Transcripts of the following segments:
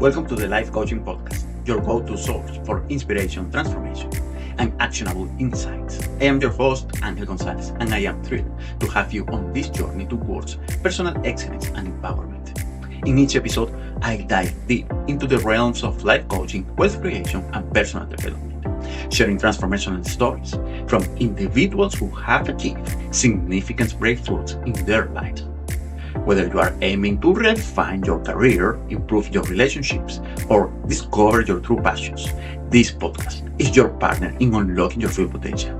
Welcome to the Life Coaching Podcast, your go-to source for inspiration, transformation, and actionable insights. I am your host, Gonzalez, and I am thrilled to have you on this journey towards personal excellence and empowerment. In each episode, I dive deep into the realms of life coaching, wealth creation, and personal development, sharing transformational stories from individuals who have achieved significant breakthroughs in their lives. Whether you are aiming to redefine your career, improve your relationships, or discover your true passions, this podcast is your partner in unlocking your full potential.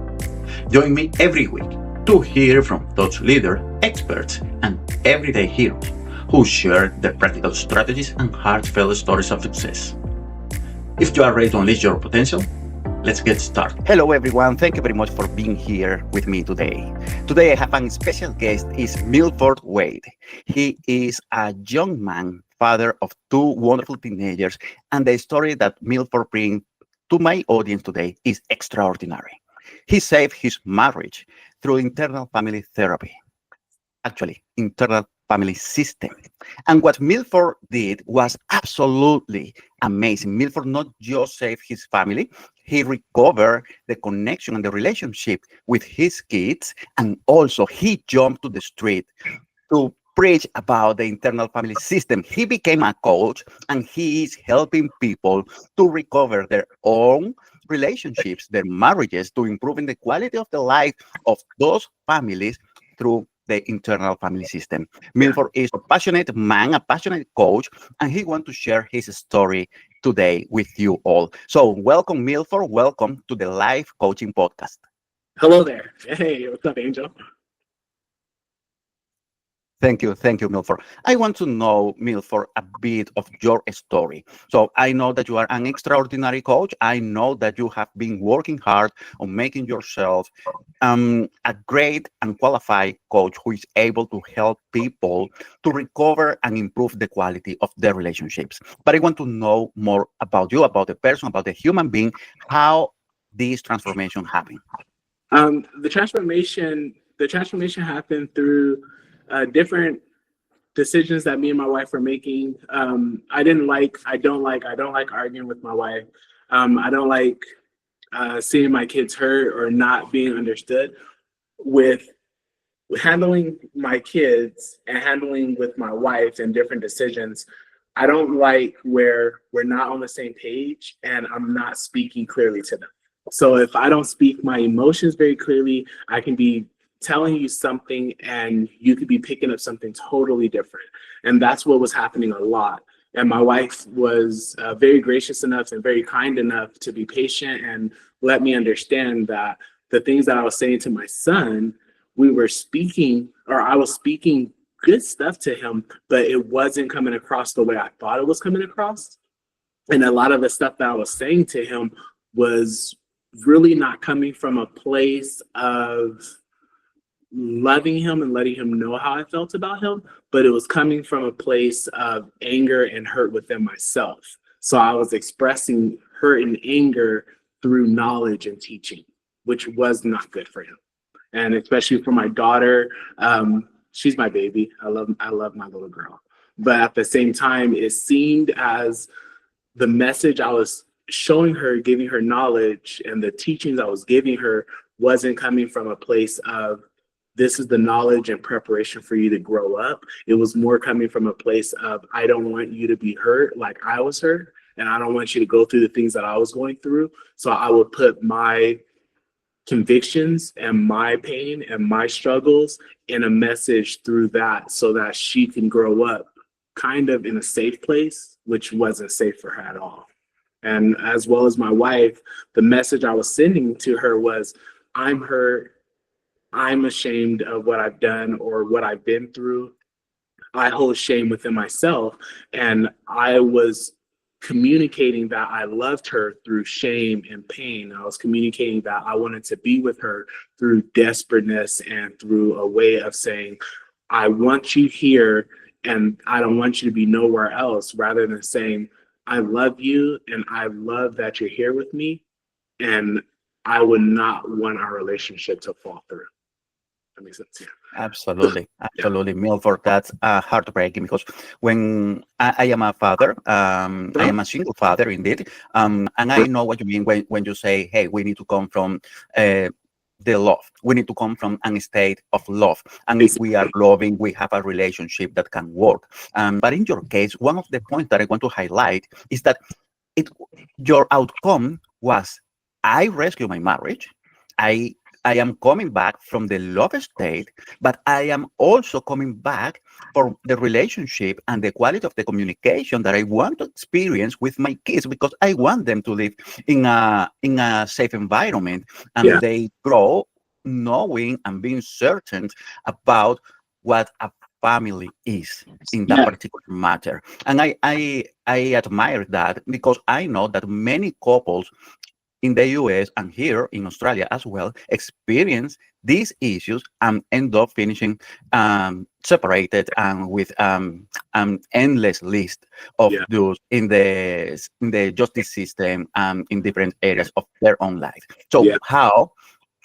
Join me every week to hear from thought leaders, experts, and everyday heroes who share their practical strategies and heartfelt stories of success. If you are ready to unleash your potential, let's get started. Hello, everyone. Thank you very much for being here with me today. Today, I have a special guest. Is Milford Wade. He is a young man, father of two wonderful teenagers, and the story that Milford brings to my audience today is extraordinary. He saved his marriage through internal family therapy. Actually, internal family system. And what Milford did was absolutely amazing. Milford not just saved his family, he recovered the connection and the relationship with his kids, and also he jumped to the street to preach about the internal family system. He became a coach, and he is helping people to recover their own relationships, their marriages, to improving the quality of the life of those families through the internal family system. Milford is a passionate man, a passionate coach, and he wants to share his story today with you all. So welcome, Milford. Welcome to the Life Coaching Podcast. Hello there. Hey, what's up, Angel? Thank you, Milford. I want to know, Milford, a bit of your story. So I know that you are an extraordinary coach. I know that you have been working hard on making yourself a great and qualified coach who is able to help people to recover and improve the quality of their relationships. But I want to know more about you, about the person, about the human being, how this transformation happened. The transformation happened through different decisions that me and my wife were making. I don't like arguing with my wife. I don't like seeing my kids hurt or not being understood. With handling my kids and handling with my wife and different decisions, I don't like where we're not on the same page and I'm not speaking clearly to them. So if I don't speak my emotions very clearly, I can be telling you something and you could be picking up something totally different. And that's what was happening a lot. And my wife was very gracious enough and very kind enough to be patient and let me understand that the things that I was saying to my son, I was speaking good stuff to him, but it wasn't coming across the way I thought it was coming across. And a lot of the stuff that I was saying to him was really not coming from a place of loving him and letting him know how I felt about him, but it was coming from a place of anger and hurt within myself. So I was expressing hurt and anger through knowledge and teaching, which was not good for him. And especially for my daughter, she's my baby. I love my little girl. But at the same time, it seemed as the message I was showing her, giving her knowledge, and the teachings I was giving her wasn't coming from a place of this is the knowledge and preparation for you to grow up. It was more coming from a place of I don't want you to be hurt like I was hurt, and I don't want you to go through the things that I was going through. So I would put my convictions and my pain and my struggles in a message through that so that she can grow up kind of in a safe place, which wasn't safe for her at all. And as well as my wife, the message I was sending to her was, I'm hurt. I'm ashamed of what I've done or what I've been through. I hold shame within myself. And I was communicating that I loved her through shame and pain. I was communicating that I wanted to be with her through desperateness and through a way of saying, I want you here and I don't want you to be nowhere else, rather than saying, I love you and I love that you're here with me, and I would not want our relationship to fall through. That makes sense. Yeah. Absolutely, absolutely, Milford. That's heartbreaking because when I am a father, I am a single father indeed, and I know what you mean when you say, "Hey, we need to come from the love. We need to come from a state of love, and if we are loving, we have a relationship that can work." But in your case, one of the points that I want to highlight is that it your outcome was, I rescue my marriage. I I am coming back from the love state, but I am also coming back for the relationship and the quality of the communication that I want to experience with my kids, because I want them to live in a safe environment, and Yeah. they grow knowing and being certain about what a family is in that Yeah. particular matter. And I admire that, because I know that many couples in the US and here in Australia as well experience these issues and end up finishing separated and with an endless list of Yeah. those in the justice system and in different areas of their own life. So Yeah. how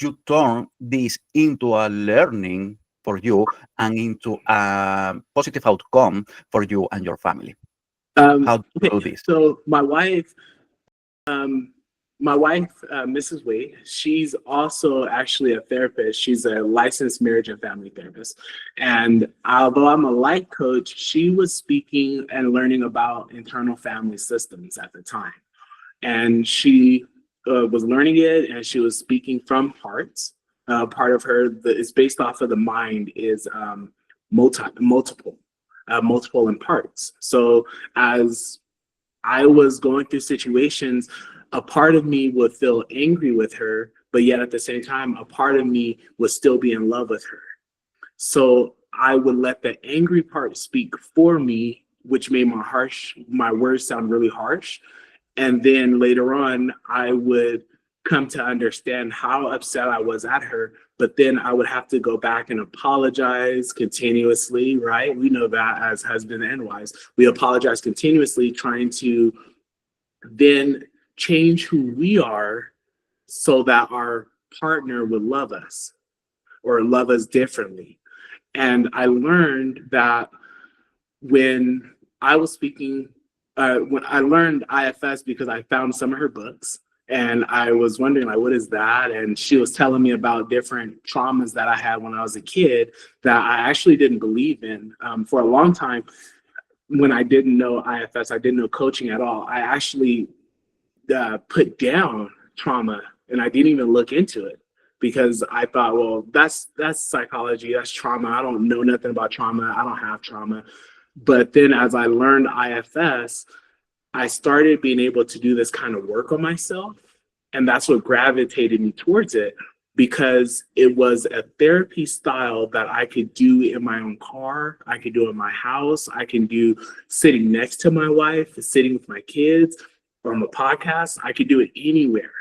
you turn this into a learning for you and into a positive outcome for you and your family? How do you Okay. do this? So um, my wife, Mrs. Wade, she's also actually a therapist. She's a licensed marriage and family therapist. And although I'm a life coach, she was speaking and learning about internal family systems at the time. And she was learning it, and she was speaking from parts. Part of her is based off of the mind is multiple in parts. So as I was going through situations, a part of me would feel angry with her, but yet at the same time, a part of me would still be in love with her. So I would let the angry part speak for me, which made my words sound really harsh. And then later on, I would come to understand how upset I was at her. But then I would have to go back and apologize continuously, right? We know that as husband and wives, we apologize continuously, trying to then change who we are so that our partner would love us or love us differently. And I learned that when I was speaking, when I learned IFS because I found some of her books, and I was wondering, like, what is that? And she was telling me about different traumas that I had when I was a kid that I actually didn't believe in. For a long time, when I didn't know IFS, I didn't know coaching at all. I actually put down trauma, and I didn't even look into it because I thought, well, that's psychology, that's trauma. I don't know nothing about trauma. I don't have trauma. But then as I learned IFS, I started being able to do this kind of work on myself. And that's what gravitated me towards it, because it was a therapy style that I could do in my own car. I could do in my house. I can do sitting next to my wife, sitting with my kids, or on a podcast. I could do it anywhere.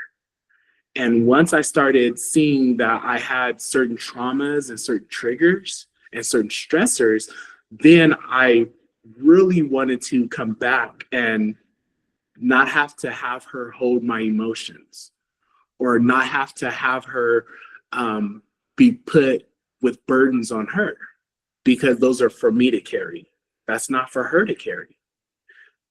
And once I started seeing that I had certain traumas and certain triggers and certain stressors, then I really wanted to come back and not have to have her hold my emotions, or not have to have her be put with burdens on her, because those are for me to carry. That's not for her to carry.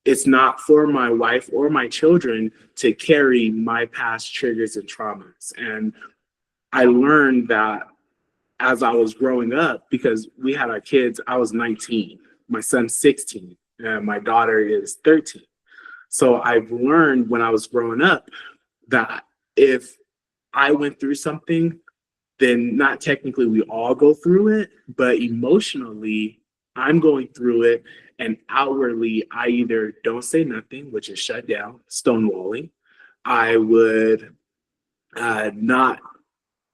It's not for my wife or my children to carry my past triggers and traumas. And I learned that as I was growing up, because we had our kids, I was 19, my son's 16, and my daughter is 13. So I've learned when I was growing up that if I went through something, then not technically we all go through it, but emotionally, I'm going through it. And outwardly, I either don't say nothing, which is shut down, stonewalling. I would not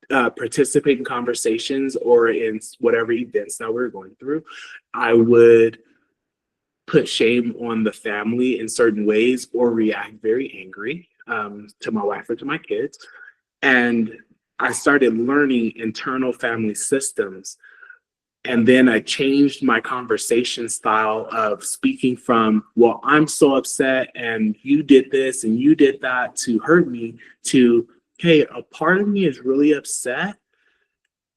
participate in conversations or in whatever events that we're going through. I would put shame on the family in certain ways or react very angry to my wife or to my kids. And I started learning internal family systems. And then I changed my conversation style of speaking from, well, I'm so upset and you did this and you did that to hurt me, to, hey, a part of me is really upset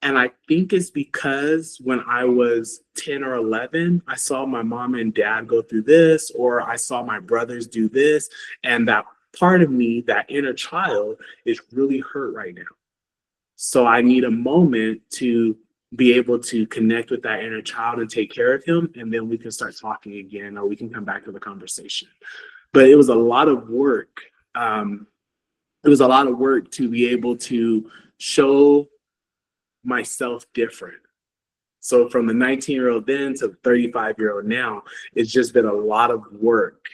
And I think it's because when I was 10 or 11, I saw my mom and dad go through this, or I saw my brothers do this. And that part of me, that inner child, is really hurt right now. So I need a moment to be able to connect with that inner child and take care of him. And then we can start talking again, or we can come back to the conversation. But it was a lot of work. It was a lot of work to be able to show myself different. So from the 19-year-old then to the 35-year-old now, it's just been a lot of work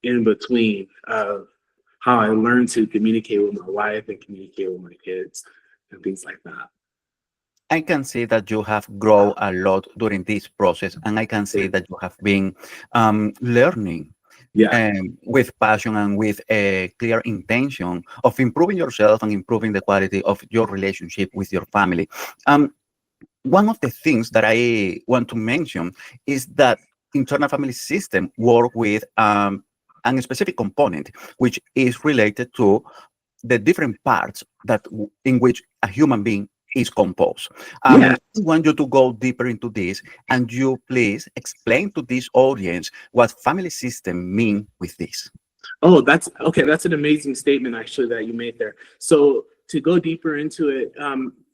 in between of how I learned to communicate with my wife and communicate with my kids and things like that. I can see that you have grown a lot during this process, and I can see that you have been learning with passion and with a clear intention of improving yourself and improving the quality of your relationship with your family. One of the things that I want to mention is that internal family system work with a specific component, which is related to the different parts that in which a human being is composed. I want you to go deeper into this, and you please explain to this audience what family system mean with this. Oh, that's okay. That's an amazing statement actually that you made there. So to go deeper into it,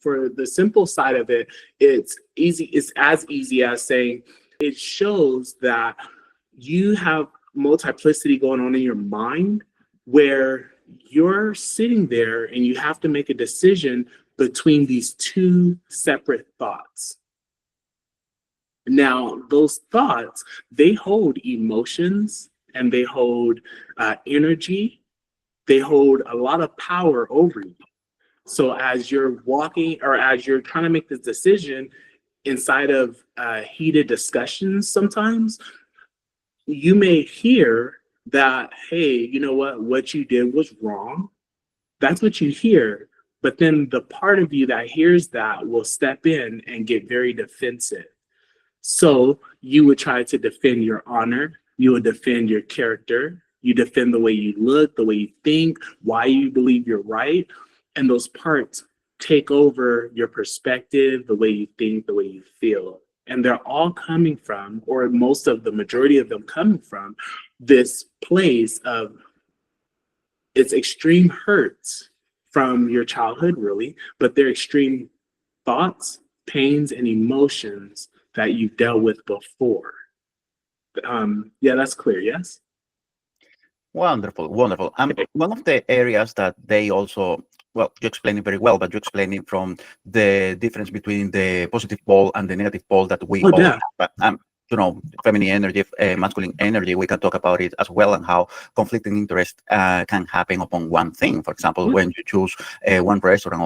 for the simple side of it, it's easy. It's as easy as saying it shows that you have multiplicity going on in your mind, where you're sitting there and you have to make a decision between these two separate thoughts. Now, those thoughts, they hold emotions and they hold energy. They hold a lot of power over you. So as you're walking, or as you're trying to make this decision inside of heated discussions, sometimes you may hear that, hey, you know what you did was wrong. That's what you hear. But then the part of you that hears that will step in and get very defensive. So you would try to defend your honor. You would defend your character. You defend the way you look, the way you think, why you believe you're right. And those parts take over your perspective, the way you think, the way you feel. And they're all coming from, or most of the majority of them coming from, this place of it's extreme hurts from your childhood, really, but they're extreme thoughts, pains, and emotions that you've dealt with before. That's clear, yes? Wonderful, wonderful. One of the areas that they also, well, you explained it very well, but you explained it from the difference between the positive pole and the negative pole that we all have. But, feminine energy, masculine energy, we can talk about it as well, and how conflicting interest can happen upon one thing. For example, when you choose one restaurant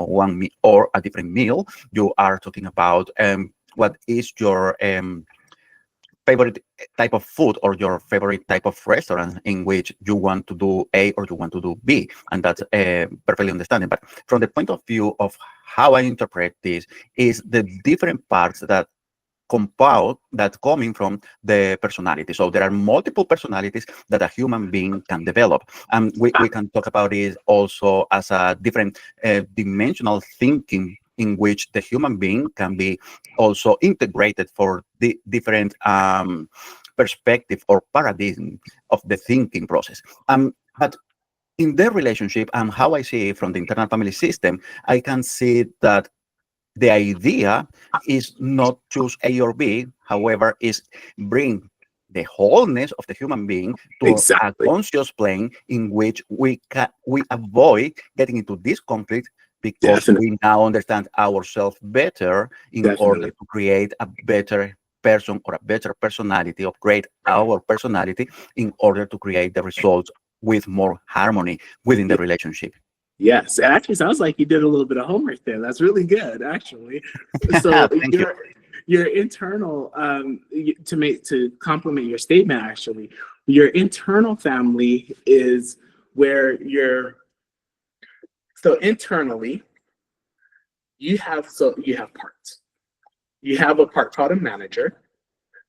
or a different meal, you are talking about what is your favorite type of food, or your favorite type of restaurant in which you want to do A or you want to do B, and that's perfectly understandable. But from the point of view of how I interpret this, is the different parts that coming from the personality. So there are multiple personalities that a human being can develop, and we can talk about it also as a different dimensional thinking, in which the human being can be also integrated for the different perspective or paradigm of the thinking process. But in their relationship, and how I see it from the internal family system, I can see that the idea is not choose A or B, however, is bring the wholeness of the human being to a conscious plane in which we avoid getting into this conflict, because we now understand ourselves better in order to create a better person or a better personality, upgrade our personality in order to create the results with more harmony within the relationship. Yes, it actually sounds like you did a little bit of homework there. That's really good, actually. So your internal, to complement your statement, actually, your internal family is where so internally, you have parts. You have a part called a manager.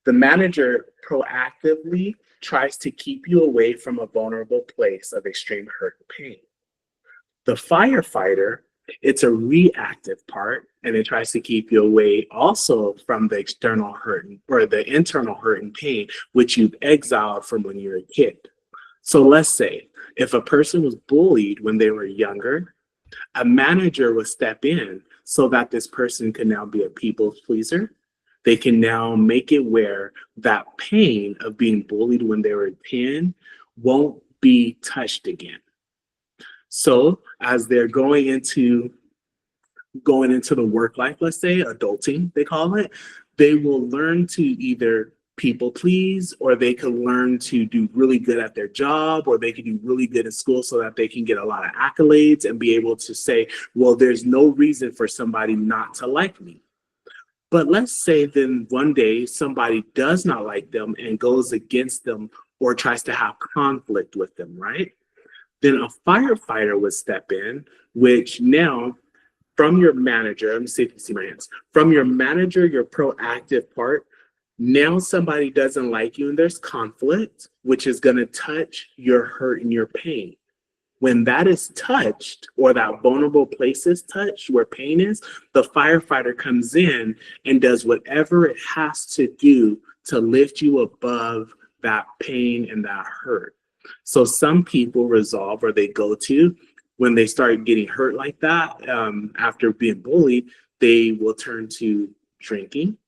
The manager proactively tries to keep you away from a vulnerable place of extreme hurt and pain. The firefighter It's a reactive part, and it tries to keep you away also from the external hurt or the internal hurt and pain, which you've exiled from when you were a kid. So let's say if a person was bullied when they were younger, a manager would step in so that this person can now be a people pleaser. They can now make it where that pain of being bullied when they were 10 won't be touched again. So as they're going into the work life, let's say adulting, they call it, they will learn to either people please, or they can learn to do really good at their job, or they can do really good in school so that they can get a lot of accolades and be able to say, well, there's no reason for somebody not to like me. But let's say then one day somebody does not like them and goes against them or tries to have conflict with them, right? Then a firefighter would step in, which now from your manager, let me see if you see my hands, from your manager, your proactive part, now somebody doesn't like you and there's conflict, which is going to touch your hurt and your pain. When that is touched, or that vulnerable place is touched where pain is, the firefighter comes in and does whatever it has to do to lift you above that pain and that hurt. So some people resolve, or they go to, when they start getting hurt like that, after being bullied, they will turn to drinking.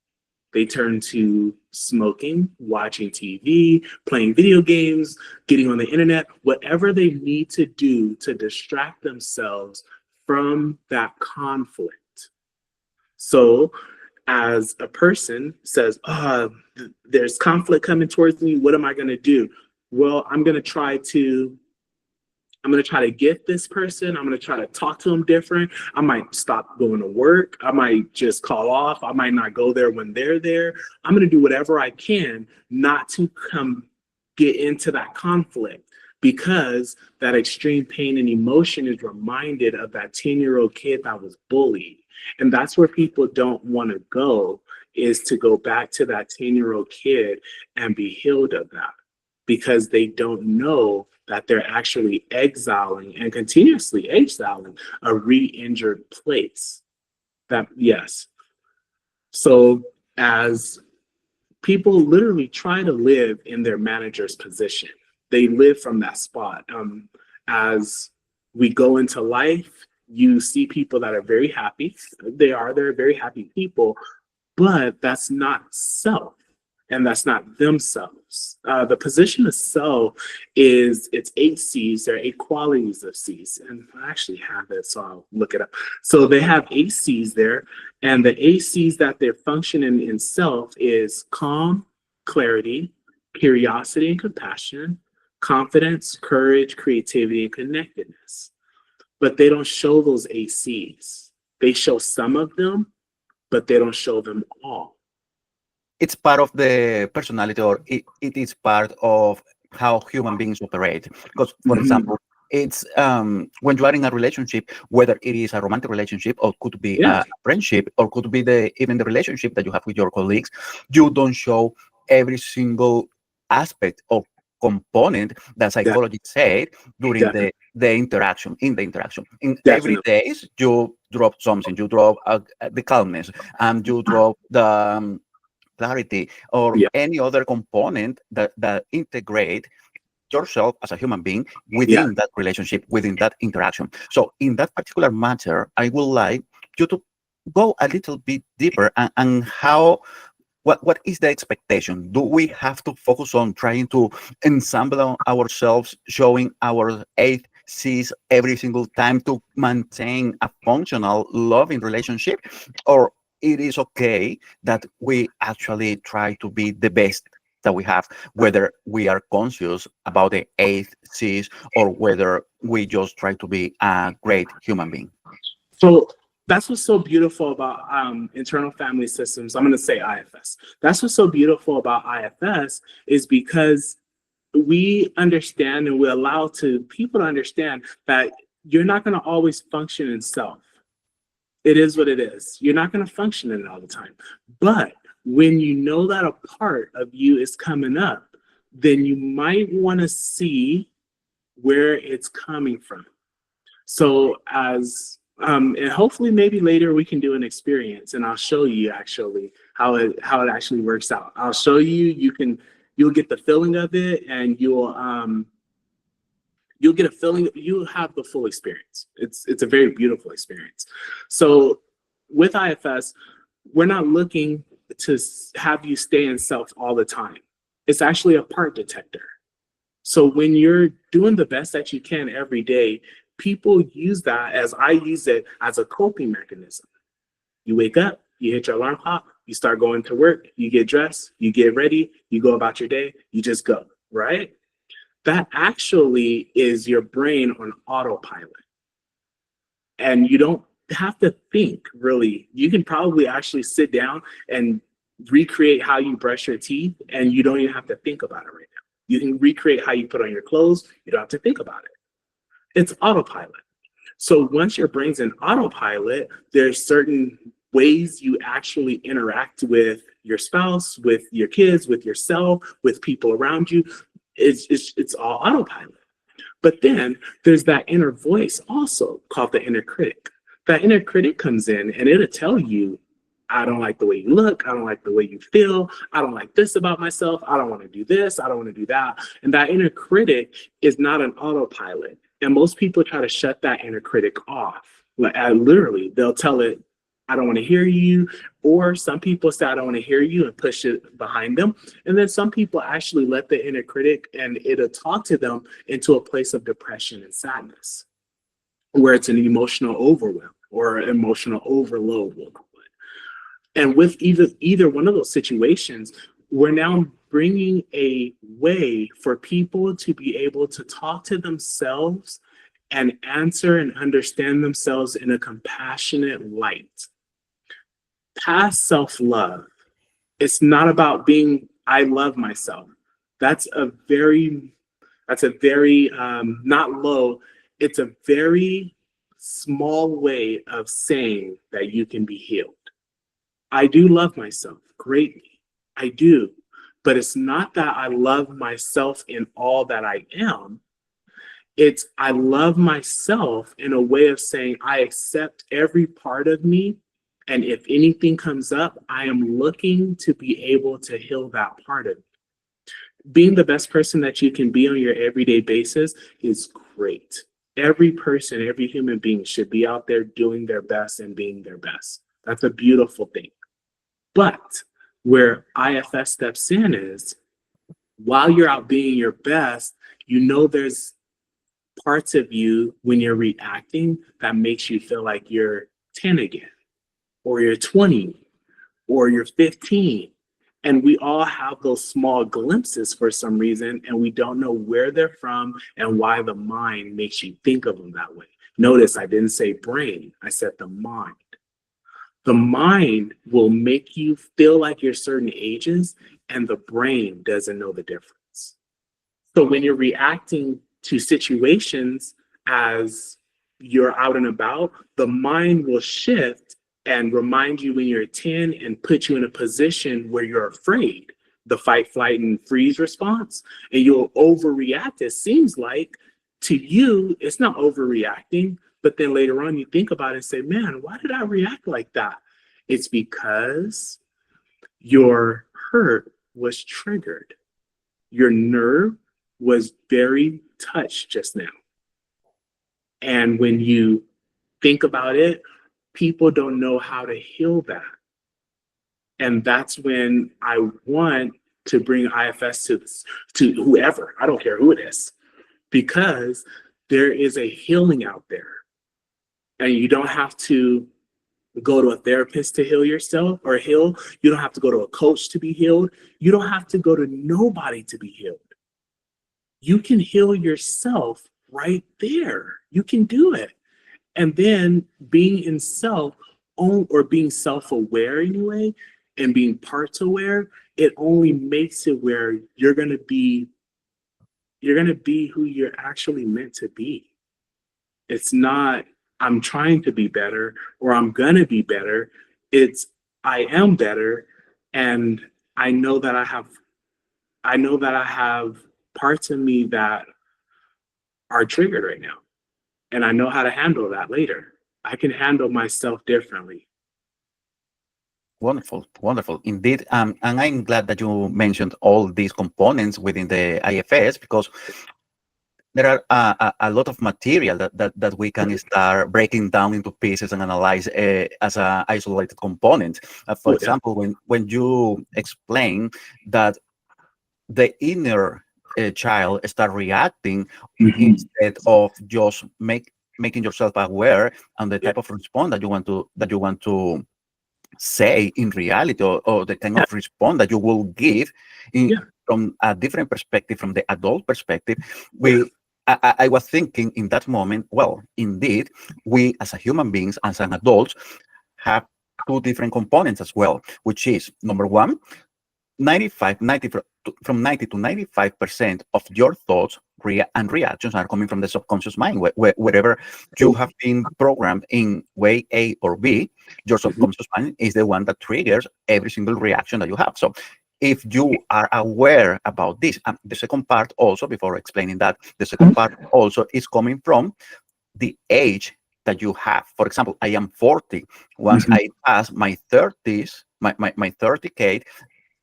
They turn to smoking, watching TV, playing video games, getting on the internet, whatever they need to do to distract themselves from that conflict. So as a person says, there's conflict coming towards me, what am I going to do? Well, I'm going to try to get this person. I'm going to try to talk to them different. I might stop going to work. I might just call off. I might not go there when they're there. I'm going to do whatever I can not to come get into that conflict, because that extreme pain and emotion is reminded of that 10-year-old kid that was bullied. And that's where people don't want to go, is to go back to that 10-year-old kid and be healed of that, because they don't know that they're actually exiling and continuously exiling a re-injured place. Yes. So as people literally try to live in their manager's position, they live from that spot. As we go into life, you see people that are very happy. They're very happy people, but that's not self. And that's not themselves. The position of self it's 8 C's. There are 8 qualities of C's. And I actually have it, so I'll look it up. So they have 8 C's there. And the 8 C's that they're functioning in self is calm, clarity, curiosity and compassion, confidence, courage, creativity, and connectedness. But they don't show those 8 C's. They show some of them, but they don't show them all. It's part of the personality, or it is part of how human beings operate. Because, for example, it's when you are in a relationship, whether it is a romantic relationship or could be a friendship, or could be even the relationship that you have with your colleagues, you don't show every single aspect or component that psychologists say during the interaction. In every day, you drop something, you drop the calmness, and you drop the clarity, or any other component that integrate yourself as a human being within that relationship, within that interaction. So in that particular matter, I would like you to go a little bit deeper and how, what is the expectation? Do we have to focus on trying to ensemble ourselves, showing our 8 C's every single time to maintain a functional, loving relationship? Or it is okay that we actually try to be the best that we have, whether we are conscious about the 8 C's or whether we just try to be a great human being? So that's what's so beautiful about internal family systems. I'm going to say IFS. That's what's so beautiful about IFS, is because we understand and we allow people to understand that you're not going to always function in self. It is what it is. You're not going to function in it all the time. But when you know that a part of you is coming up, then you might want to see where it's coming from. So as And hopefully maybe later we can do an experience and I'll show you actually how it actually works out. I'll show you, you'll get the feeling of it, and you'll get a feeling, you'll have the full experience. It's a very beautiful experience. So with IFS, we're not looking to have you stay in self all the time. It's actually a part detector. So when you're doing the best that you can every day, people use that, as I use it, as a coping mechanism. You wake up, you hit your alarm clock, you start going to work, you get dressed, you get ready, you go about your day, you just go, right? That actually is your brain on autopilot. And you don't have to think, really. You can probably actually sit down and recreate how you brush your teeth, and you don't even have to think about it right now. You can recreate how you put on your clothes. You don't have to think about it. It's autopilot. So once your brain's in autopilot, there's certain ways you actually interact with your spouse, with your kids, with yourself, with people around you. It's all autopilot. But then there's that inner voice also called the inner critic. That inner critic comes in and it'll tell you, I don't like the way you look. I don't like the way you feel. I don't like this about myself. I don't want to do this. I don't want to do that. And that inner critic is not an autopilot. And most people try to shut that inner critic off. Like, literally, they'll tell it, I don't want to hear you. Or some people say, I don't want to hear you, and push it behind them. And then some people actually let the inner critic, and it'll talk to them into a place of depression and sadness, where it's an emotional overwhelm or emotional overload, we'll call it. And with either one of those situations, we're now bringing a way for people to be able to talk to themselves and answer and understand themselves in a compassionate light. Past self-love, it's not about being, I love myself. That's a very not low, it's a very small way of saying that you can be healed. I do love myself greatly. I do. But it's not that I love myself in all that I am. It's I love myself in a way of saying I accept every part of me. And if anything comes up, I am looking to be able to heal that part of me. Being the best person that you can be on your everyday basis is great. Every person, every human being should be out there doing their best and being their best. That's a beautiful thing. But where IFS steps in is, while you're out being your best, you know there's parts of you when you're reacting that makes you feel like you're 10 again, or you're 20, or you're 15. And we all have those small glimpses for some reason, and we don't know where they're from and why the mind makes you think of them that way. Notice I didn't say brain, I said the mind. The mind will make you feel like you're certain ages, and the brain doesn't know the difference. So when you're reacting to situations as you're out and about, the mind will shift and remind you when you're 10 and put you in a position where you're afraid, the fight, flight, and freeze response, and you'll overreact. It seems like to you, it's not overreacting, but then later on you think about it and say, man, why did I react like that? It's because your hurt was triggered. Your nerve was very touched just now. And when you think about it, people don't know how to heal that. And that's when I want to bring IFS to whoever, I don't care who it is, because there is a healing out there. And you don't have to go to a therapist to heal yourself or heal. You don't have to go to a coach to be healed. You don't have to go to nobody to be healed. You can heal yourself right there. You can do it. And then being in self, or being self-aware anyway, and being parts aware, it only makes it where you're gonna be who you're actually meant to be. It's not, I'm trying to be better or I'm gonna be better. It's I am better, and I know that I have parts of me that are triggered right now. And I know how to handle that later. I can handle myself differently. Wonderful, wonderful indeed. And I'm glad that you mentioned all these components within the IFS, because there are a lot of material that we can start breaking down into pieces and analyze as an isolated component. For Oh, yeah. example, when you explain that the inner child start reacting instead of just making yourself aware and the type of response that you want to say in reality, or the kind of response that you will give in, Yeah. from a different perspective, from the adult perspective. I was thinking in that moment, well, indeed, we as a human beings, as an adults, have two different components as well, which is number one, 90 from 90 to 95% of your thoughts and reactions are coming from the subconscious mind. Wherever you have been programmed in way A or B, your subconscious mind is the one that triggers every single reaction that you have. So if you are aware about this, the second part also, before explaining that, the second part also is coming from the age that you have. For example, I am 40. Once I pass my 30s, my 30K,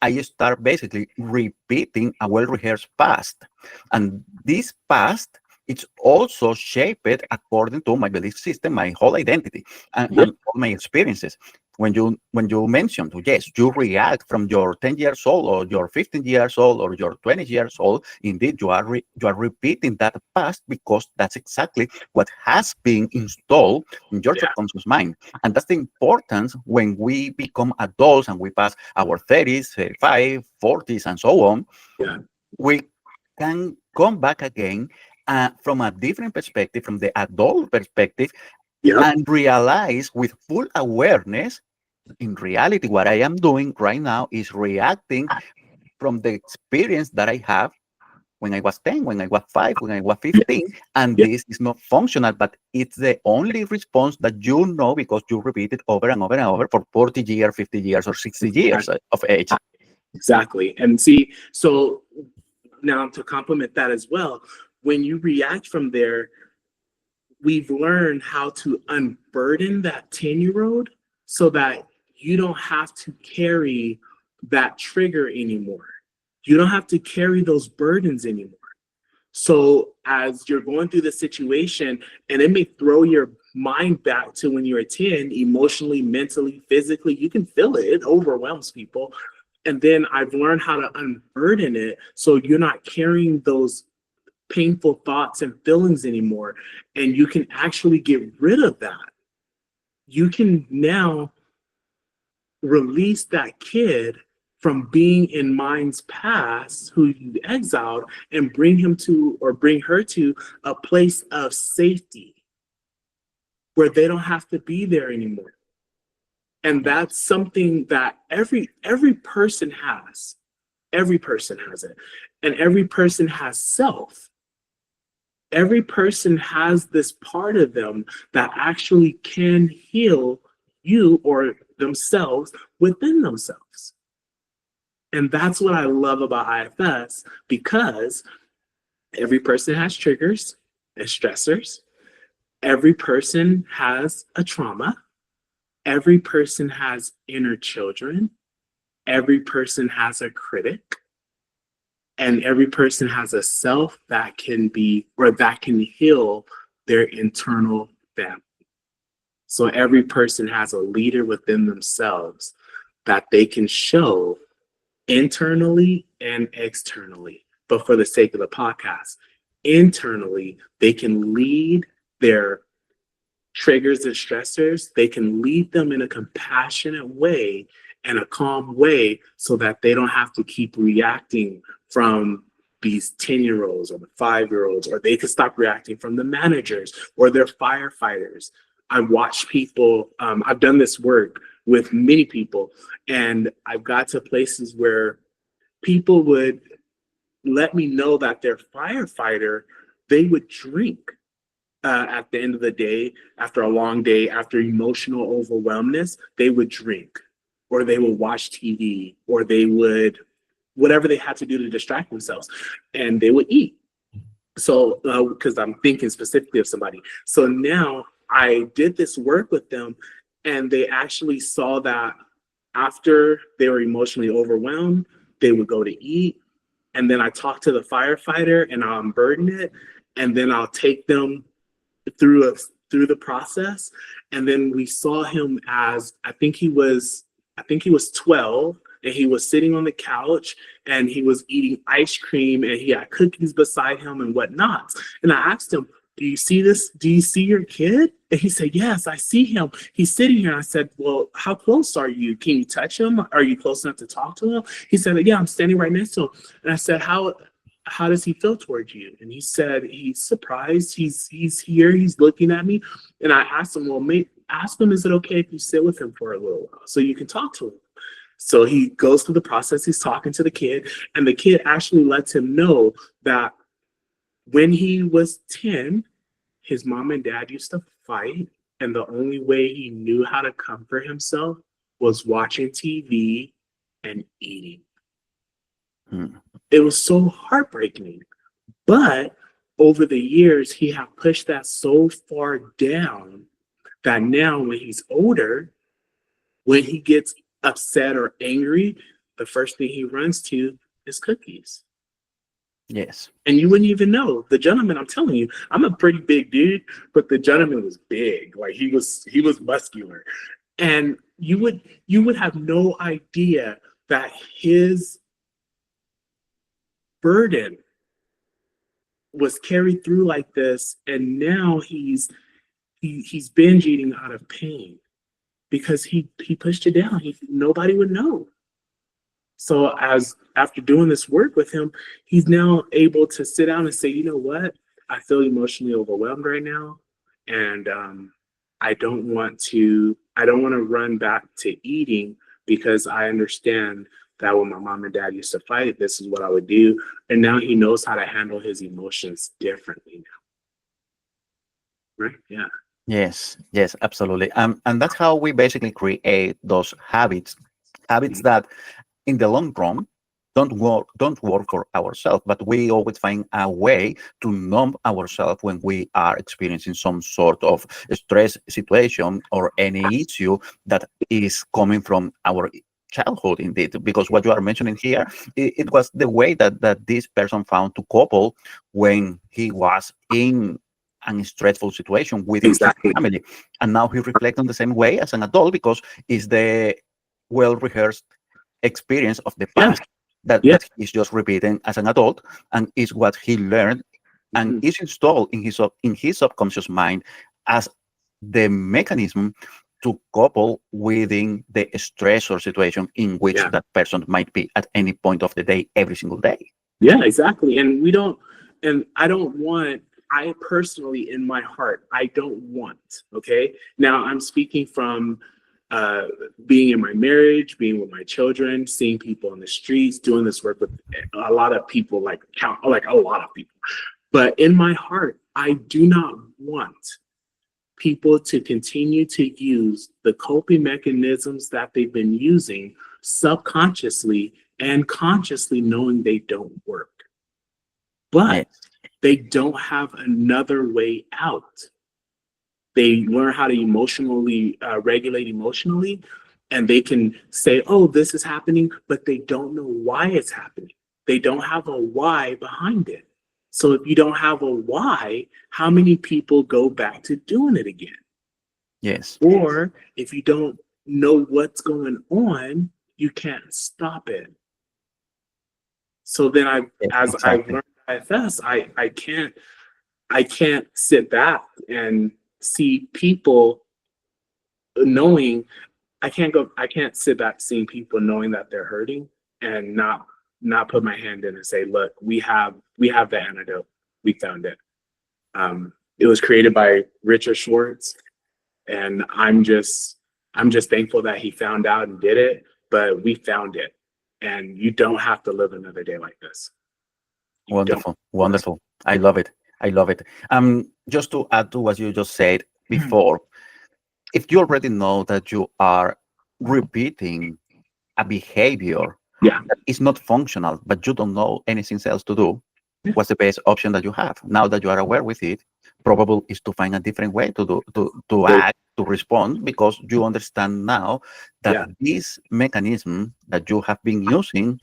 I start basically repeating a well-rehearsed past. And this past, it's also shaped according to my belief system, my whole identity, and all my experiences. When you mentioned, yes, you react from your 10 years old or your 15 years old or your 20 years old, indeed, you are repeating that past, because that's exactly what has been installed in your subconscious mind. And that's the importance when we become adults and we pass our 30s, 35, 40s, and so on. We can come back again from a different perspective, from the adult perspective, and realize with full awareness, in reality, what I am doing right now is reacting from the experience that I have when I was 10, when I was 5, when I was 15, and this is not functional, but it's the only response that you know, because you repeat it over and over and over for 40 years, 50 years, or 60 years of age. Exactly. And see, so now to complement that as well, when you react from there, we've learned how to unburden that 10-year-old so that you don't have to carry that trigger anymore. You don't have to carry those burdens anymore. So as you're going through the situation, and it may throw your mind back to when you were 10, emotionally, mentally, physically, you can feel it. It overwhelms people. And then I've learned how to unburden it so you're not carrying those painful thoughts and feelings anymore, and you can actually get rid of that. You can now release that kid from being in mind's past who you exiled, and bring him to, or bring her to, a place of safety where they don't have to be there anymore. And that's something that every person has. Every person has it, and every person has self. Every person has this part of them that actually can heal you or themselves within themselves. And that's what I love about IFS, because every person has triggers and stressors. Every person has a trauma. Every person has inner children. Every person has a critic. And every person has a self that can be, or that can heal their internal family. So every person has a leader within themselves that they can show internally and externally. But for the sake of the podcast, internally, they can lead their triggers and stressors. They can lead them in a compassionate way and a calm way, so that they don't have to keep reacting from these 10-year-olds or the 5-year-olds, or they could stop reacting from the managers or their firefighters. I watch people, I've done this work with many people, and I've got to places where people would let me know that their firefighter, they would drink at the end of the day, after a long day, after emotional overwhelmness, they would drink, or they would watch TV, or they would, whatever they had to do to distract themselves, and they would eat. So, because I'm thinking specifically of somebody. So now I did this work with them, and they actually saw that after they were emotionally overwhelmed, they would go to eat. And then I talk to the firefighter and I'll unburden it. And then I'll take them through the process. And then we saw him as I think he was 12, and he was sitting on the couch and he was eating ice cream and he had cookies beside him and whatnot. And I asked him, do you see this? Do you see your kid? And he said, yes, I see him. He's sitting here. I said, well, how close are you? Can you touch him? Are you close enough to talk to him? He said, yeah, I'm standing right next to him. And I said, how does he feel towards you? And he said, he's surprised. He's here. He's looking at me. And I asked him, well, ask him, is it okay if you sit with him for a little while so you can talk to him? So he goes through the process. He's talking to the kid, and the kid actually lets him know that when he was 10, his mom and dad used to fight, and the only way he knew how to comfort himself was watching TV and eating. It was so heartbreaking. But over the years, he had pushed that so far down that now when he's older, when he gets upset or angry, the first thing he runs to is cookies. Yes. And you wouldn't even know. The gentleman, I'm telling you, I'm a pretty big dude, but the gentleman was big. Like he was muscular. And you would have no idea that his burden was carried through like this, and now he's binge eating out of pain because he pushed it down. Nobody would know. So after doing this work with him, he's now able to sit down and say, you know what? I feel emotionally overwhelmed right now. And I don't want to run back to eating because I understand that when my mom and dad used to fight, this is what I would do. And now he knows how to handle his emotions differently now. Right? Yeah. Yes, absolutely. And that's how we basically create those habits that in the long run don't work for ourselves, but we always find a way to numb ourselves when we are experiencing some sort of stress situation or any issue that is coming from our childhood, indeed. Because what you are mentioning here, it was the way that this person found to couple when he was in a stressful situation within his family, and now he reflects on the same way as an adult because it's the well-rehearsed experience of the past that he's just repeating as an adult, and is what he learned and is installed in his subconscious mind as the mechanism to couple within the stressor situation in which that person might be at any point of the day, every single day. Yeah, exactly. And I personally, in my heart, I don't want, okay? Now I'm speaking from being in my marriage, being with my children, seeing people on the streets, doing this work with a lot of people, like a lot of people. But in my heart, I do not want people to continue to use the coping mechanisms that they've been using subconsciously and consciously, knowing they don't work. But they don't have another way out. They learn how to emotionally regulate emotionally, and they can say, oh, this is happening, but they don't know why it's happening. They don't have a why behind it. So if you don't have a why, how many people go back to doing it again? Yes. Or if you don't know what's going on, you can't stop it. So then I've learned IFS, I can't sit back and see people knowing I can't sit back seeing people knowing that they're hurting and not put my hand in and say, look, we have the antidote. We found it. It was created by Richard Schwartz, and I'm just thankful that he found out and did it, but we found it. And you don't have to live another day like this. Wonderful. I love it. Just to add to what you just said before, if you already know that you are repeating a behavior that is not functional, but you don't know anything else to do, what's the best option that you have? Now that you are aware with it, probable is to find a different way to do to act, to respond, because you understand now that this mechanism that you have been using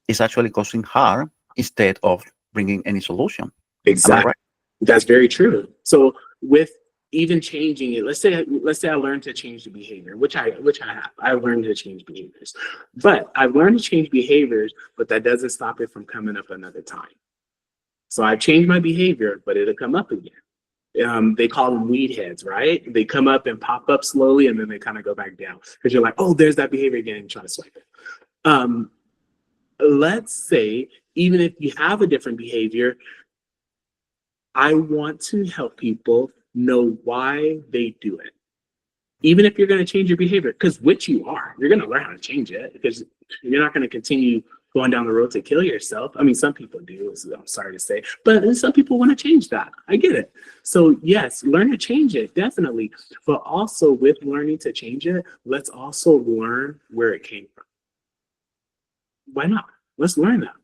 is actually causing harm instead of bringing any solution. Exactly. Am I right? That's very true. So with even changing it, let's say I learned to change the behavior, which I have. I learned to change behaviors. But I've learned to change behaviors, but that doesn't stop it from coming up another time. So I've changed my behavior, but it'll come up again. They call them weed heads, right? They come up and pop up slowly, and then they kind of go back down because you're like, oh, there's that behavior again, and try to swipe it. Let's say, even if you have a different behavior, I want to help people know why they do it. Even if you're going to change your behavior, because which you are, you're going to learn how to change it, because you're not going to continue going down the road to kill yourself. I mean, some people do, I'm sorry to say, but some people want to change that. I get it. So yes, learn to change it, definitely. But also with learning to change it, let's also learn where it came from. Why not? Let's learn that.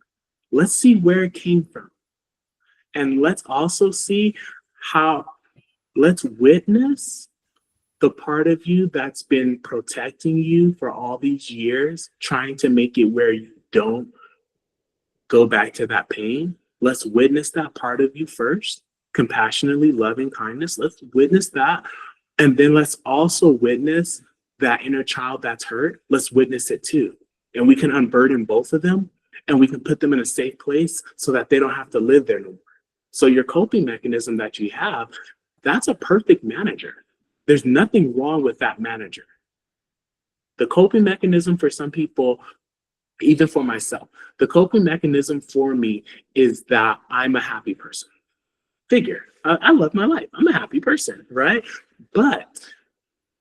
Let's see where it came from. And let's also see let's witness the part of you that's been protecting you for all these years, trying to make it where you don't go back to that pain. Let's witness that part of you first, compassionately, loving kindness. Let's witness that. And then let's also witness that inner child that's hurt. Let's witness it too. And we can unburden both of them, and we can put them in a safe place so that they don't have to live there no more. So your coping mechanism that you have, that's a perfect manager. There's nothing wrong with that manager. The coping mechanism for some people, even for myself, the coping mechanism for me is that I'm a happy person. Figure, I love my life. I'm a happy person, right? But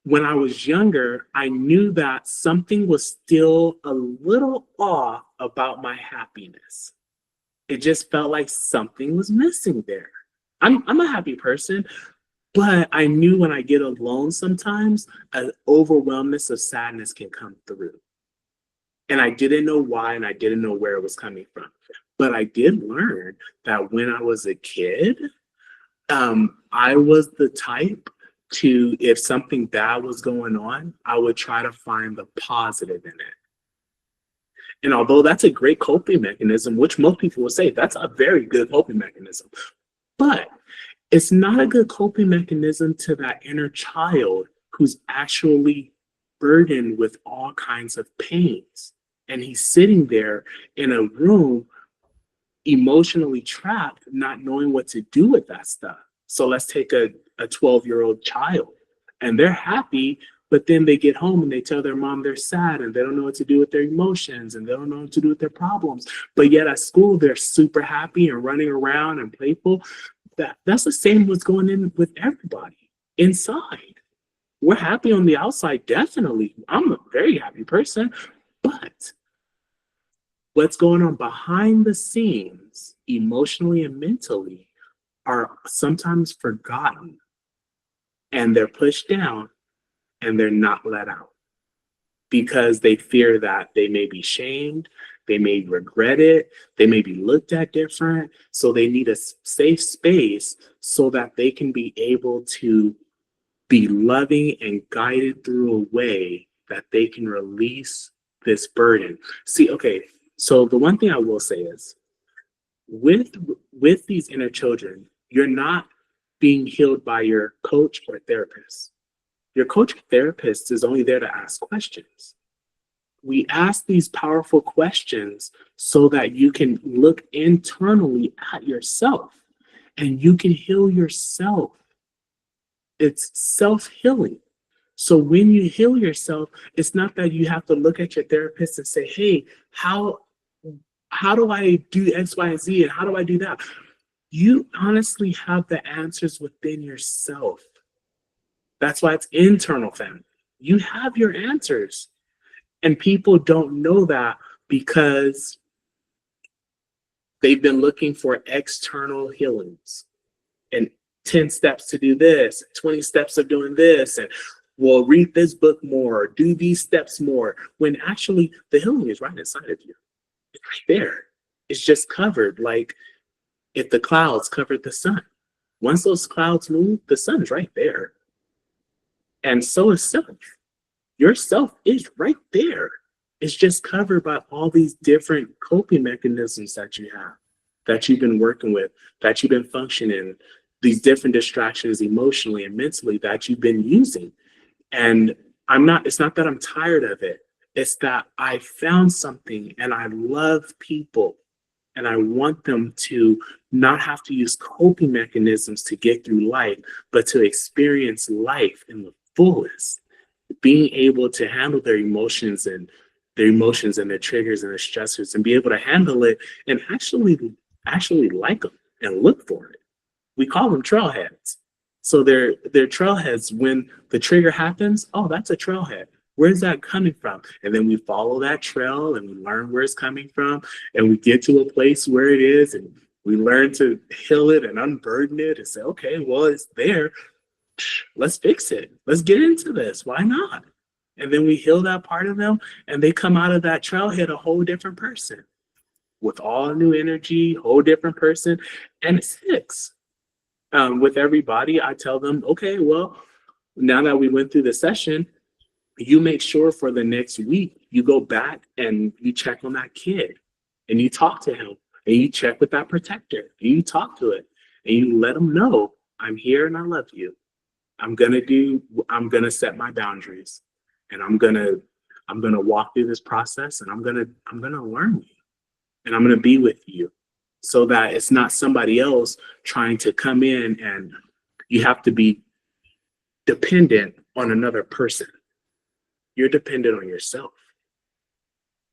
when I was younger, I knew that something was still a little off about my happiness. It just felt like something was missing there. I'm a happy person, but I knew when I get alone sometimes, an overwhelmness of sadness can come through. And I didn't know why, and I didn't know where it was coming from. But I did learn that when I was a kid, I was the type to, if something bad was going on, I would try to find the positive in it. And although that's a great coping mechanism, which most people will say, that's a very good coping mechanism. But it's not a good coping mechanism to that inner child who's actually burdened with all kinds of pains. And he's sitting there in a room, emotionally trapped, not knowing what to do with that stuff. So let's take a 12-year-old child, and they're happy, but then they get home and they tell their mom they're sad, and they don't know what to do with their emotions, and they don't know what to do with their problems. But yet at school, they're super happy and running around and playful. That's the same what's going in with everybody inside. We're happy on the outside, definitely. I'm a very happy person, but what's going on behind the scenes, emotionally and mentally, are sometimes forgotten, and they're pushed down, and they're not let out because they fear that they may be shamed, they may regret it, they may be looked at different. So they need a safe space so that they can be able to be loving and guided through a way that they can release this burden. See, okay, so the one thing I will say is with these inner children, you're not being healed by your coach or therapist. Your coach or therapist is only there to ask questions. We ask these powerful questions so that you can look internally at yourself and you can heal yourself. It's self-healing. So when you heal yourself, it's not that you have to look at your therapist and say, hey, how do I do X, Y, and Z, and how do I do that? You honestly have the answers within yourself. That's why it's internal, family. You have your answers. And people don't know that because they've been looking for external healings and 10 steps to do this, 20 steps of doing this, and we'll read this book more, do these steps more, when actually the healing is right inside of you. It's right there. It's just covered like if the clouds covered the sun. Once those clouds move, the sun's right there. And so is self. Your self is right there. It's just covered by all these different coping mechanisms that you have, that you've been working with, that you've been functioning, these different distractions emotionally and mentally that you've been using. And it's not that I'm tired of it. It's that I found something and I love people and I want them to not have to use coping mechanisms to get through life, but to experience life in the fullest, being able to handle their emotions and their triggers and their stressors and be able to handle it and actually like them and look for it. We call them trailheads. So they're trailheads. When the trigger happens, oh, that's a trailhead. Where's that coming from? And then we follow that trail and we learn where it's coming from. And we get to a place where it is and we learn to heal it and unburden it and say, okay, well, it's there. Let's fix it. Let's get into this. Why not? And then we heal that part of them and they come out of that trailhead a whole different person with all new energy, whole different person. And it sticks. With everybody, I tell them, okay, well, now that we went through the session, you make sure for the next week, you go back and you check on that kid and you talk to him and you check with that protector and you talk to it and you let them know, I'm here and I love you. I'm going to set my boundaries and I'm going to walk through this process and I'm going to learn you and I'm going to be with you so that it's not somebody else trying to come in and you have to be dependent on another person. You're dependent on yourself.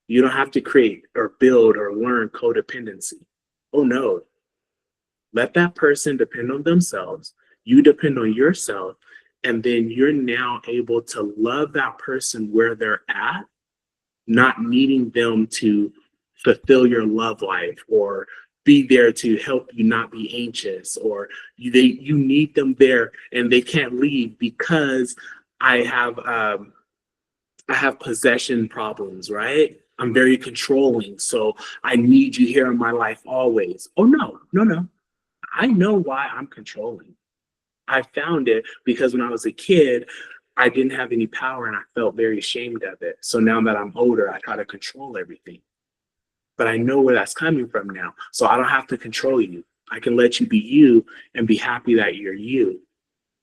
You don't have to create or build or learn codependency. Oh no. Let that person depend on themselves. You depend on yourself. And then you're now able to love that person where they're at, not needing them to fulfill your love life or be there to help you not be anxious, or you need them there and they can't leave because I have possession problems, right? I'm very controlling, so I need you here in my life always. Oh, no. I know why I'm controlling. I found it because when I was a kid, I didn't have any power and I felt very ashamed of it. So now that I'm older, I try to control everything. But I know where that's coming from now. So I don't have to control you. I can let you be you and be happy that you're you.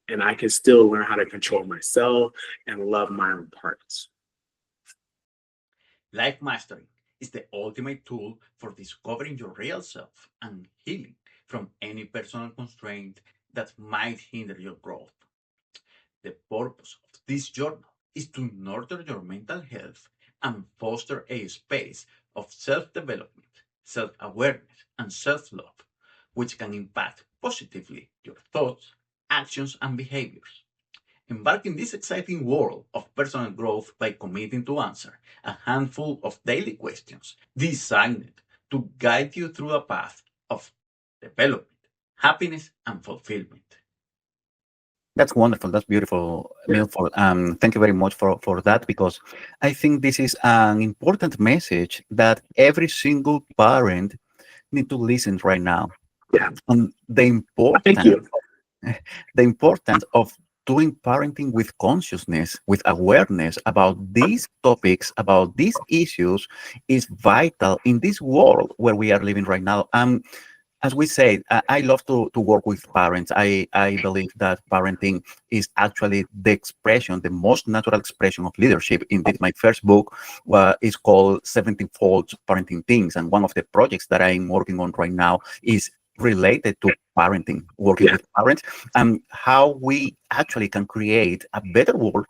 And I can still learn how to control myself and love my own parts. Life Mastery is the ultimate tool for discovering your real self and healing from any personal constraint that might hinder your growth. The purpose of this journal is to nurture your mental health and foster a space of self-development, self-awareness, and self-love, which can impact positively your thoughts, actions, and behaviors. Embark in this exciting world of personal growth by committing to answer a handful of daily questions designed to guide you through a path of development, happiness, and fulfillment. That's wonderful. That's beautiful, Milford. Thank you very much for that, because I think this is an important message that every single parent need to listen right now. Yeah. And Thank you. the importance of doing parenting with consciousness, with awareness about these topics, about these issues, is vital in this world where we are living right now. As we say, I love to work with parents. I believe that parenting is actually the expression, the most natural expression of leadership. Indeed, my first book is called 17-Fold Parenting Things. And one of the projects that I'm working on right now is related to parenting, working with parents, and how we actually can create a better world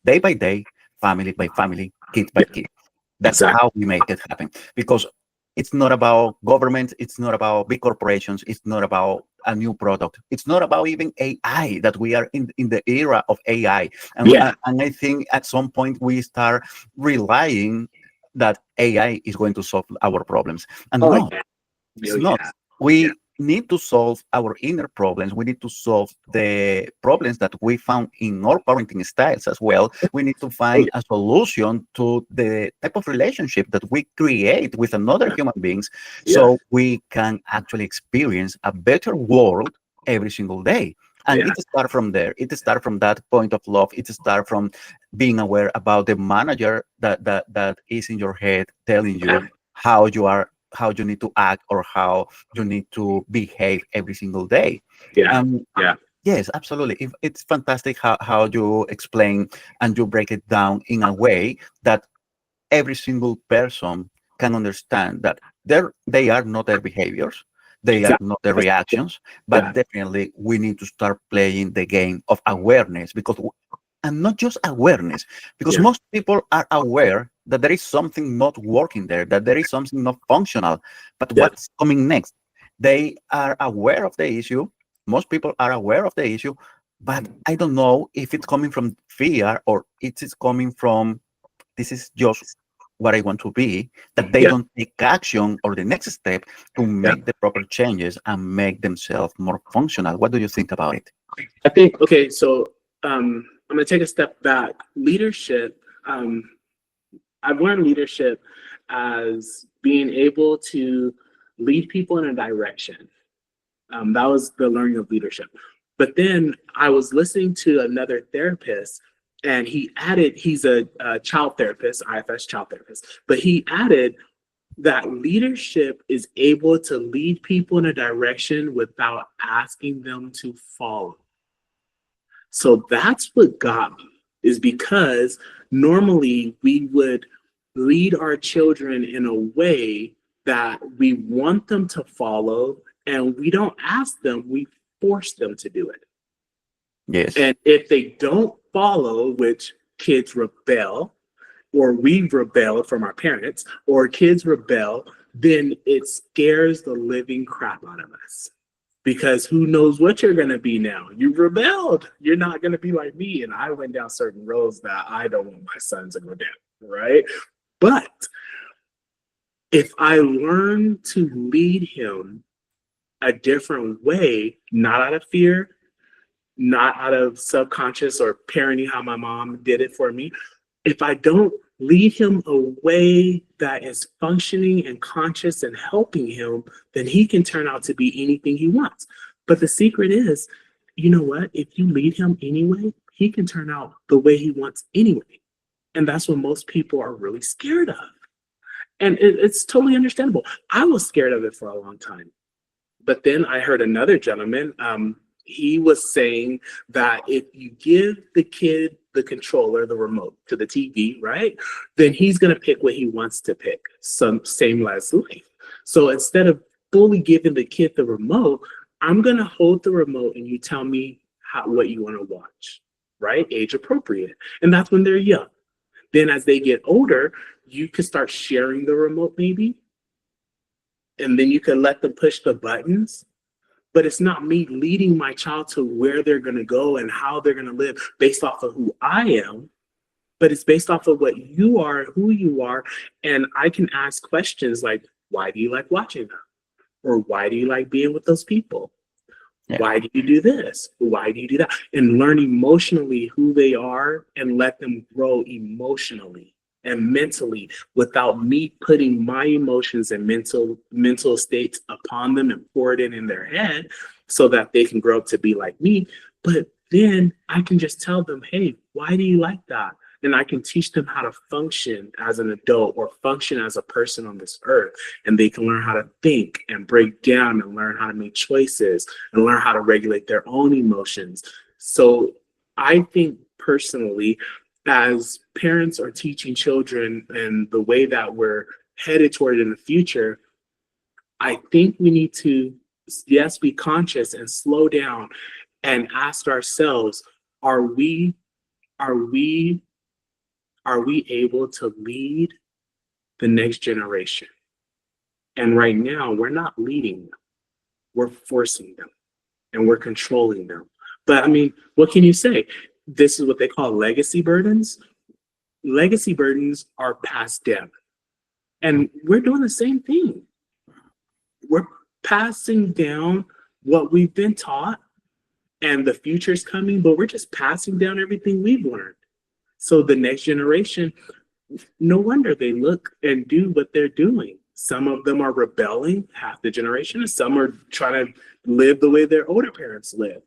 day by day, family by family, kid by kid. That's how we make it happen. Because it's not about government. It's not about big corporations. It's not about a new product. It's not about even AI, that we are in the era of AI. And I think at some point we start relying that AI is going to solve our problems. And no, it's not. We need to solve our inner problems. We need to solve the problems that we found in our parenting styles as well. We need to find a solution to the type of relationship that we create with another human beings, so we can actually experience a better world every single day. And Yeah. it starts from there. It starts from that point of love. It starts from being aware about the manager that is in your head telling you Yeah. how you are, how you need to act, or how you need to behave every single day. Yeah. Um, Yeah. yes, absolutely. It's fantastic how you explain and you break it down in a way that every single person can understand that they are not their behaviors, they are Exactly. not their reactions, but Yeah. definitely we need to start playing the game of awareness, because and not just awareness, because Yeah. most people are aware that there is something not working there, that there is something not functional, but Yeah. what's coming next? They are aware of the issue. Most people are aware of the issue, but I don't know if it's coming from fear or it is coming from this is just what I want to be, that they Yeah. don't take action or the next step to Yeah. make the proper changes and make themselves more functional. What do you think about it? I think, okay, so I'm going to take a step back. Leadership, I've learned leadership as being able to lead people in a direction. That was the learning of leadership. But then I was listening to another therapist, and he added, he's a child therapist, IFS child therapist, but he added that leadership is able to lead people in a direction without asking them to follow. So that's what got me, is because normally we would lead our children in a way that we want them to follow, and we don't ask them, we force them to do it. Yes. And if they don't follow, which kids rebel, or we rebel from our parents, or kids rebel, then it scares the living crap out of us. Because who knows what you're going to be now? You rebelled. You're not going to be like me. And I went down certain roads that I don't want my sons to go down, right? But if I learn to lead him a different way, not out of fear, not out of subconscious or parenting how my mom did it for me, if I don't lead him a way that is functioning and conscious and helping him, then he can turn out to be anything he wants. But the secret is, you know what? If you lead him anyway, he can turn out the way he wants anyway. And that's what most people are really scared of. And it's totally understandable. I was scared of it for a long time. But then I heard another gentleman, he was saying that if you give the kid the controller, the remote to the TV, right, then he's going to pick what he wants to pick. Same as life. So instead of fully giving the kid the remote, I'm going to hold the remote and you tell me what you want to watch, right? Age appropriate. And that's when they're young. Then as they get older, you can start sharing the remote maybe. And then you can let them push the buttons. But it's not me leading my child to where they're going to go and how they're going to live based off of who I am, but it's based off of what you are, who you are. And I can ask questions like, why do you like watching them? Or why do you like being with those people? Yeah. Why do you do this? Why do you do that? And learn emotionally who they are and let them grow emotionally and mentally without me putting my emotions and mental states upon them and pour it in their head so that they can grow up to be like me. But then I can just tell them, hey, why do you like that? And I can teach them how to function as an adult or function as a person on this earth. And they can learn how to think and break down and learn how to make choices and learn how to regulate their own emotions. So I think personally, as parents are teaching children and the way that we're headed toward in the future, I think we need to, yes, be conscious and slow down and ask ourselves, are we able to lead the next generation? And right now, we're not leading them. We're forcing them and we're controlling them. But I mean, what can you say? This is what they call legacy burdens. Legacy burdens are passed down. And we're doing the same thing. We're passing down what we've been taught, and the future's coming, but we're just passing down everything we've learned. So the next generation, no wonder they look and do what they're doing. Some of them are rebelling, half the generation, and some are trying to live the way their older parents lived.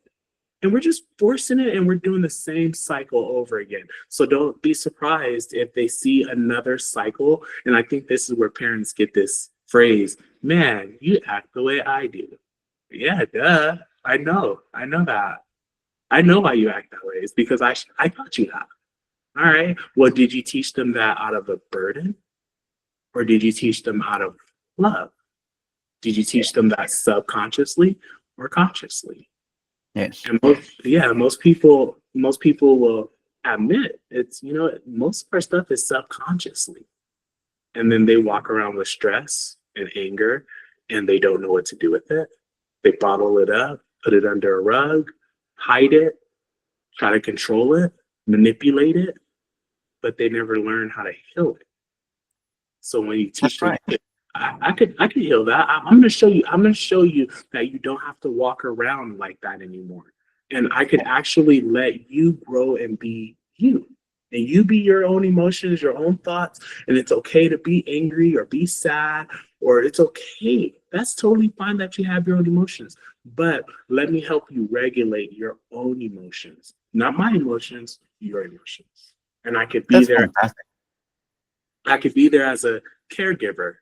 And we're just forcing it, and we're doing the same cycle over again. So don't be surprised if they see another cycle. And I think this is where parents get this phrase, man, you act the way I do. Yeah, duh. I know that. I know why you act that way. It's because I taught you that. All right. Well, did you teach them that out of a burden? Or did you teach them out of love? Did you teach them that subconsciously or consciously? Yes. And most people will admit it's, most of our stuff is subconsciously. And then they walk around with stress and anger, and they don't know what to do with it. They bottle it up, put it under a rug, hide it, try to control it, manipulate it, but they never learn how to heal it. So when you teach them, I could heal that. I'm gonna show you that you don't have to walk around like that anymore. And I could actually let you grow and be you. And you be your own emotions, your own thoughts, and it's okay to be angry or be sad, or it's okay. That's totally fine that you have your own emotions. But let me help you regulate your own emotions. Not my emotions, your emotions. And I could be there. Fantastic. I could be there as a caregiver,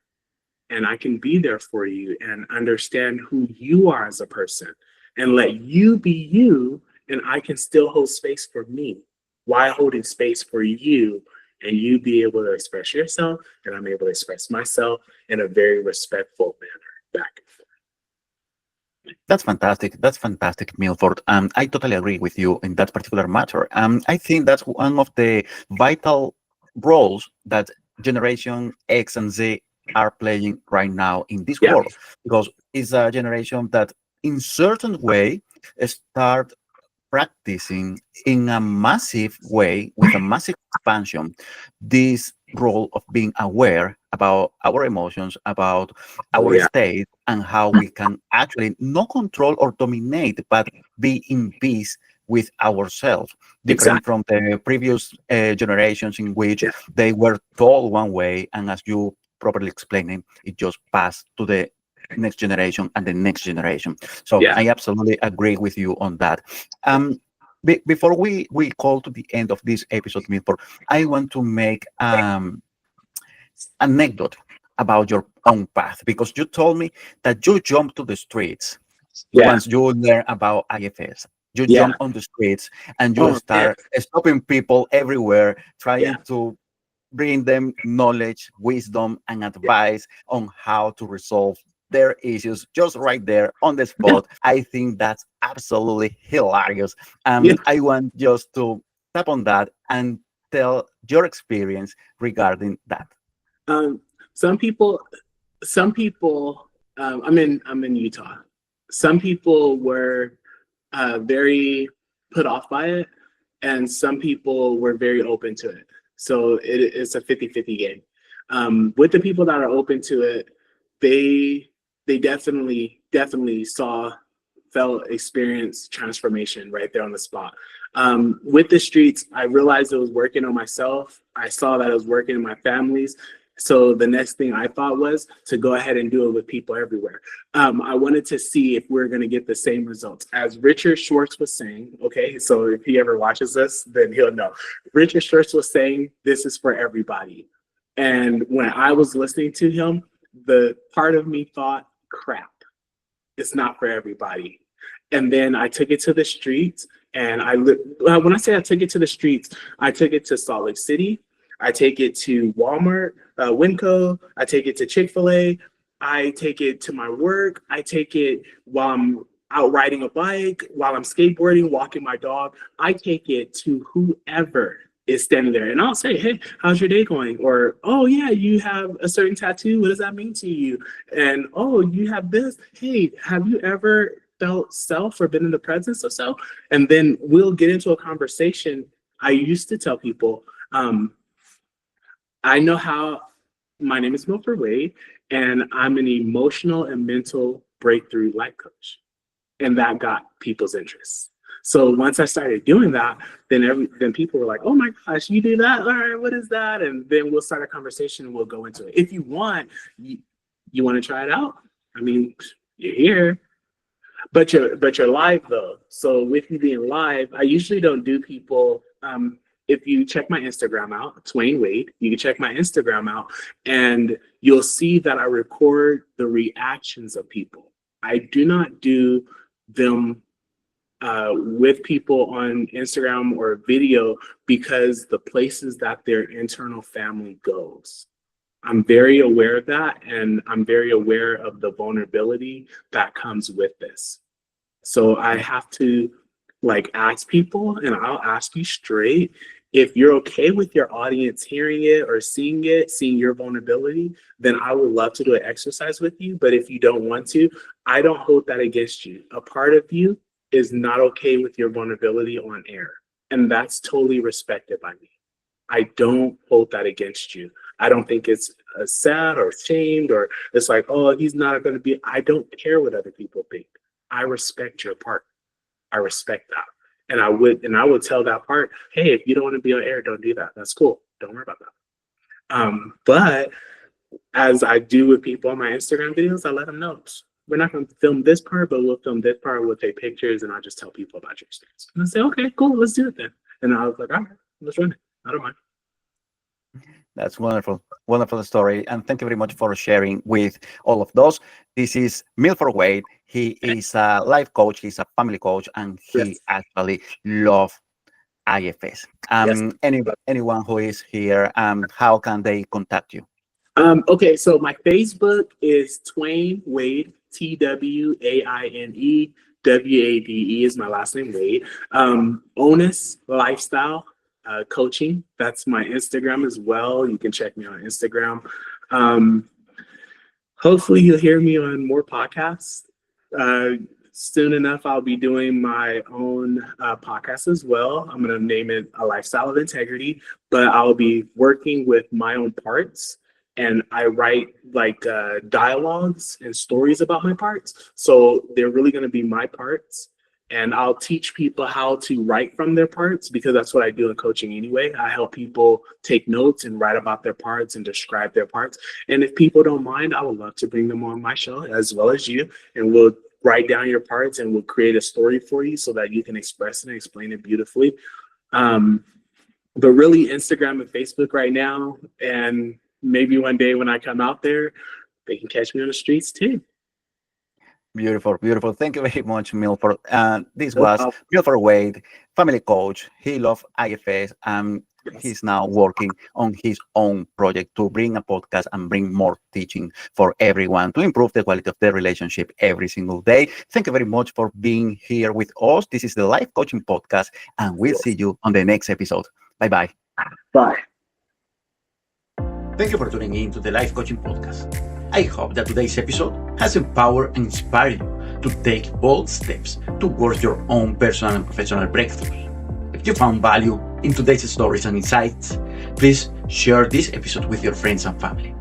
and I can be there for you and understand who you are as a person and let you be you, and I can still hold space for me while holding space for you, and you be able to express yourself, and I'm able to express myself in a very respectful manner back and forth. That's fantastic. That's fantastic, Milford. I totally agree with you in that particular matter. I think that's one of the vital roles that Generation X and Z are playing right now in this world, because it's a generation that in certain way start practicing in a massive way, with a massive expansion, this role of being aware about our emotions, about our state, and how we can actually not control or dominate, but be in peace with ourselves, different from the previous generations in which they were told one way, and as you properly explaining, it just passed to the next generation and the next generation. So I absolutely agree with you on that. Before we call to the end of this episode, Milford, I want to make anecdote about your own path, because you told me that you jumped to the streets once you learn about IFS. You jump on the streets and you start stopping people everywhere, trying to bring them knowledge, wisdom, and advice on how to resolve their issues just right there on the spot. I think that's absolutely hilarious. I want just to tap on that and tell your experience regarding that. Some people, I'm in Utah. Some people were very put off by it, and some people were very open to it. So it's a 50-50 game. With the people that are open to it, they definitely experienced transformation right there on the spot. With the streets, I realized it was working on myself. I saw that it was working in my families. So the next thing I thought was to go ahead and do it with people everywhere. I wanted to see if we're going to get the same results. As Richard Schwartz was saying, okay, so if he ever watches this, then he'll know. Richard Schwartz was saying, this is for everybody. And when I was listening to him, the part of me thought, crap, it's not for everybody. And then I took it to the streets, and when I say I took it to the streets, I took it to Salt Lake City. I take it to Walmart, Winco. I take it to Chick-fil-A. I take it to my work. I take it while I'm out riding a bike, while I'm skateboarding, walking my dog. I take it to whoever is standing there. And I'll say, hey, how's your day going? Or, oh, yeah, you have a certain tattoo. What does that mean to you? And, oh, you have this. Hey, have you ever felt self or been in the presence of self? And then we'll get into a conversation. I used to tell people, I know how, my name is Milford Wade, and I'm an emotional and mental breakthrough life coach. And that got people's interest. So once I started doing that, then people were like, oh my gosh, you do that? All right, what is that? And then we'll start a conversation and we'll go into it. If you want, You want to try it out? I mean, you're here. But you're live though. So with me being live, I usually don't do people. If you check my Instagram out, Twain Wade, you can check my Instagram out, and you'll see that I record the reactions of people. I do not do them with people on Instagram or video because the places that their internal family goes. I'm very aware of that, and I'm very aware of the vulnerability that comes with this. So I have to ask people, and I'll ask you straight, if you're okay with your audience hearing it, seeing your vulnerability, then I would love to do an exercise with you. But if you don't want to, I don't hold that against you. A part of you is not okay with your vulnerability on air, and that's totally respected by me. I don't hold that against you. I don't think it's sad or shamed, or it's like, oh, he's not going to be. I don't care what other people think. I respect your part. I respect that. And I would tell that part, hey, if you don't want to be on air, don't do that. That's cool. Don't worry about that. But as I do with people on my Instagram videos, I let them know, we're not going to film this part, but we'll film this part. We'll take pictures, and I'll just tell people about your experience. And I say, okay, cool, let's do it then. And I was like, all right, let's run it. I don't mind. That's wonderful. Wonderful story. And thank you very much for sharing with all of those. This is Milford Wade. He is a life coach. He's a family coach, and he actually loves IFS. Anyone who is here, how can they contact you? Okay, so my Facebook is Twain Wade, TWAINE WADE is my last name, Wade. Onus Lifestyle Coaching, that's my Instagram as well. You can check me on Instagram. Hopefully you'll hear me on more podcasts. Soon enough, I'll be doing my own podcast as well. I'm going to name it A Lifestyle of Integrity, but I'll be working with my own parts. And I write dialogues and stories about my parts. So they're really going to be my parts. And I'll teach people how to write from their parts, because that's what I do in coaching anyway. I help people take notes and write about their parts and describe their parts. And if people don't mind, I would love to bring them on my show as well as you. And we'll write down your parts, and we'll create a story for you so that you can express it and explain it beautifully. But really, Instagram and Facebook right now, and maybe one day when I come out there, they can catch me on the streets too. Beautiful, beautiful. Thank you very much, Milford. This was Milford Wade, family coach. He loves IFS, and he's now working on his own project to bring a podcast and bring more teaching for everyone to improve the quality of their relationship every single day. Thank you very much for being here with us. This is the Life Coaching Podcast, and we'll see you on the next episode. Bye-bye. Bye. Thank you for tuning in to the Life Coaching Podcast. I hope that today's episode has empowered and inspired you to take bold steps towards your own personal and professional breakthroughs. If you found value in today's stories and insights, please share this episode with your friends and family,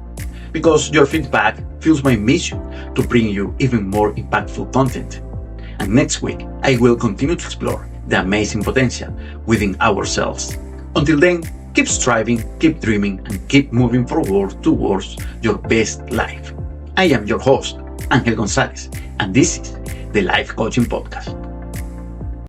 because your feedback fuels my mission to bring you even more impactful content. And next week, I will continue to explore the amazing potential within ourselves. Until then, keep striving, keep dreaming, and keep moving forward towards your best life. I am your host, Angel Gonzalez, and this is the Life Coaching Podcast.